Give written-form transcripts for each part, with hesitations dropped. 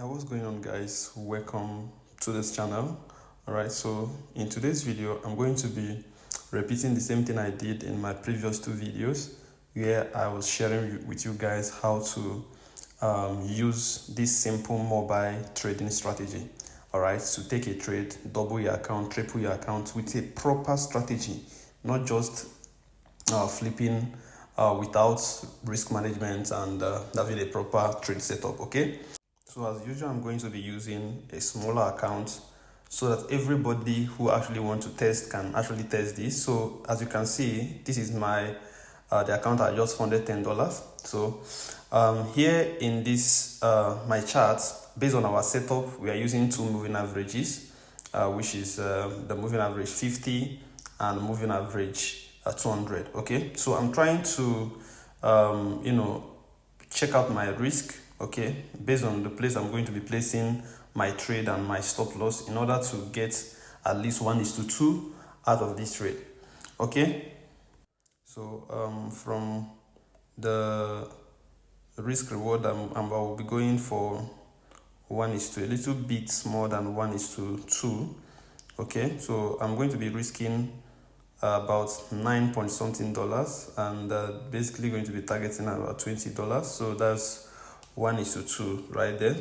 Yeah, what's going on, guys? Welcome to this channel. All right, so in today's video I'm going to be repeating the same thing I did in my previous two videos, where I was sharing with you guys how to use this simple mobile trading strategy. All right, to take a trade, double your account, triple your account with a proper strategy, not just flipping without risk management and having a proper trade setup. Okay, so as usual, I'm going to be using a smaller account so that everybody who actually want to test can actually test this. So as you can see, this is my the account I just funded $10. So here in this my chart, based on our setup, we are using two moving averages, which is the moving average 50 and moving average 200. Okay, so I'm trying to check out my risk, okay, based on the place I'm going to be placing my trade and my stop loss in order to get at least 1:2 out of this trade. Okay, so from the risk reward, I will be going for 1:2, a little bit more than 1:2. Okay, so I'm going to be risking about 9 point something dollars, and basically going to be targeting about $20. So that's 1:2 right there.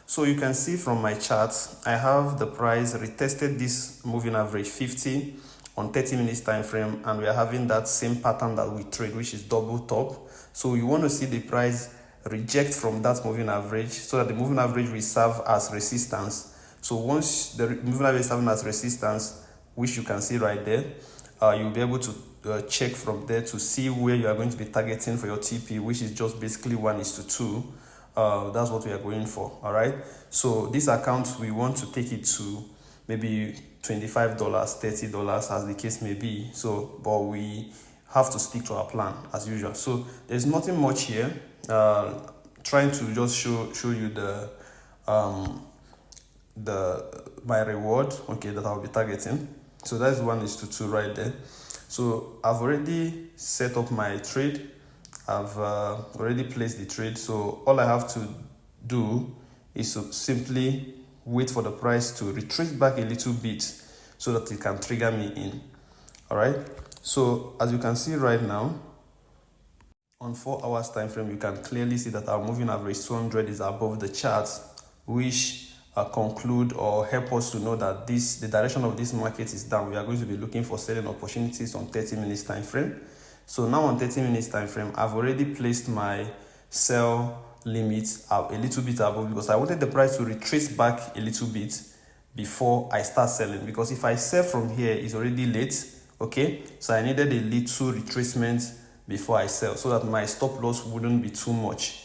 So you can see from my chart, I have the price retested this moving average 50 on 30 minutes time frame, and we are having that same pattern that we trade, which is double top. So you want to see the price reject from that moving average so that the moving average will serve as resistance. So once the moving average is serving as resistance, which you can see right there, you'll be able to check from there to see where you are going to be targeting for your TP, which is just basically 1:2. That's what we are going for. All right, so this account, we want to take it to maybe $25, $30, as the case may be. So but we have to stick to our plan as usual. So there's nothing much here. Trying to just show you the my reward, okay, that I'll be targeting. So that's 1:2 right there. So I've already set up my trade. I've already placed the trade. So all I have to do is to simply wait for the price to retrace back a little bit so that it can trigger me in. All right. So as you can see right now, on 4 hours time frame, you can clearly see that our moving average 200 is above the chart, which conclude or help us to know that the direction of this market is down. We are going to be looking for selling opportunities on 30 minutes time frame. So now on 30 minutes time frame, I've already placed my sell limit a little bit above, because I wanted the price to retrace back a little bit before I start selling, because if I sell from here, it's already late. Okay, so I needed a little retracement before I sell so that my stop loss wouldn't be too much.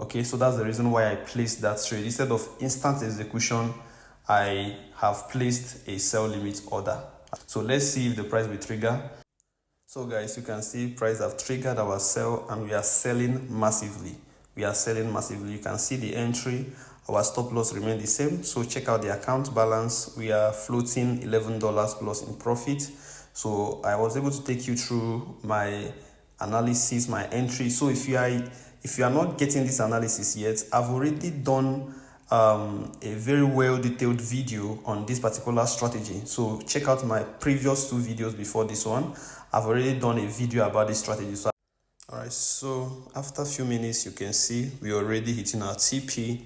Okay, so that's the reason why I placed that trade. Instead of instant execution, I have placed a sell limit order. So let's see if the price will trigger. So guys, you can see price have triggered our sell, and we are selling massively. We are selling massively. You can see the entry. Our stop loss remain the same. So check out the account balance. We are floating $11 plus in profit. So I was able to take you through my analysis, my entry. So if you are not getting this analysis yet, I've already done a very well detailed video on this particular strategy. So check out my previous two videos before this one. I've already done a video about this strategy. So all right, so after a few minutes, you can see we're already hitting our TP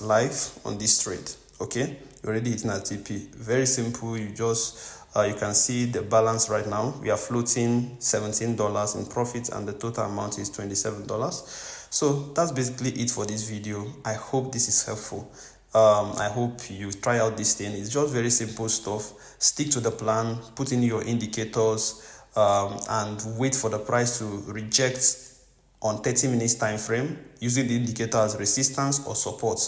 live on this trade. Okay, we're already hitting our TP. Very simple. You can see the balance right now. We are floating $17 in profit, and the total amount is $27. So that's basically it for this video. I hope this is helpful. I hope you try out this thing. It's just very simple stuff. Stick to the plan, put in your indicators, and wait for the price to reject on 30 minutes time frame, using the indicator as resistance or support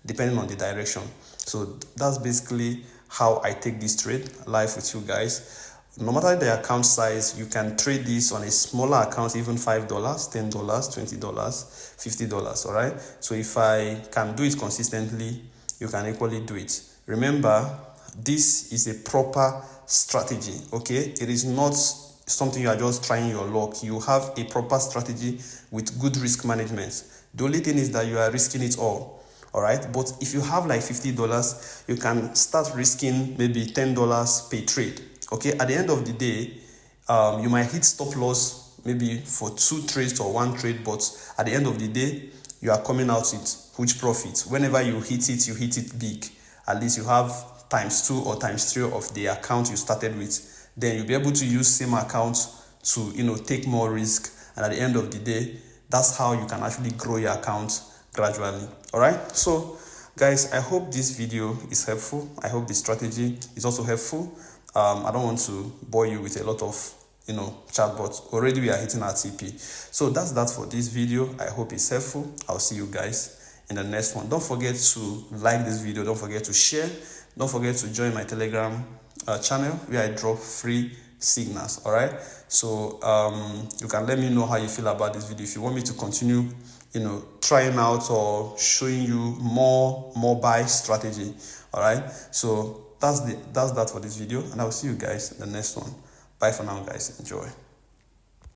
depending on the direction. So that's basically how I take this trade live with you guys. No matter the account size, you can trade this on a smaller account, even $5, $10, $20, $50. All right, so if I can do it consistently, you can equally do it. Remember, this is a proper strategy. Okay, it is not something you are just trying your luck. You have a proper strategy with good risk management. The only thing is that you are risking it all. All right, but if you have like $50, you can start risking maybe $10 per trade. Okay, at the end of the day, you might hit stop loss maybe for 2 trades or 1 trade, but at the end of the day, you are coming out with huge profit. Whenever you hit it big. At least you have ×2 or ×3 of the account you started with. Then you'll be able to use same account to take more risk, and at the end of the day, that's how you can actually grow your account gradually. All right, so guys, I hope this video is helpful. I hope the strategy is also helpful. I don't want to bore you with a lot of chat, but already we are hitting our TP. So that's that for this video. I hope it's helpful. I'll see you guys in the next one. Don't forget to like this video. Don't forget to share. Don't forget to join my Telegram channel where I drop free signals. All right, so you can let me know how you feel about this video. If you want me to continue trying out or showing you more buy strategy. All right, so that's that for this video, and I will see you guys in the next one. Bye for now, guys. Enjoy.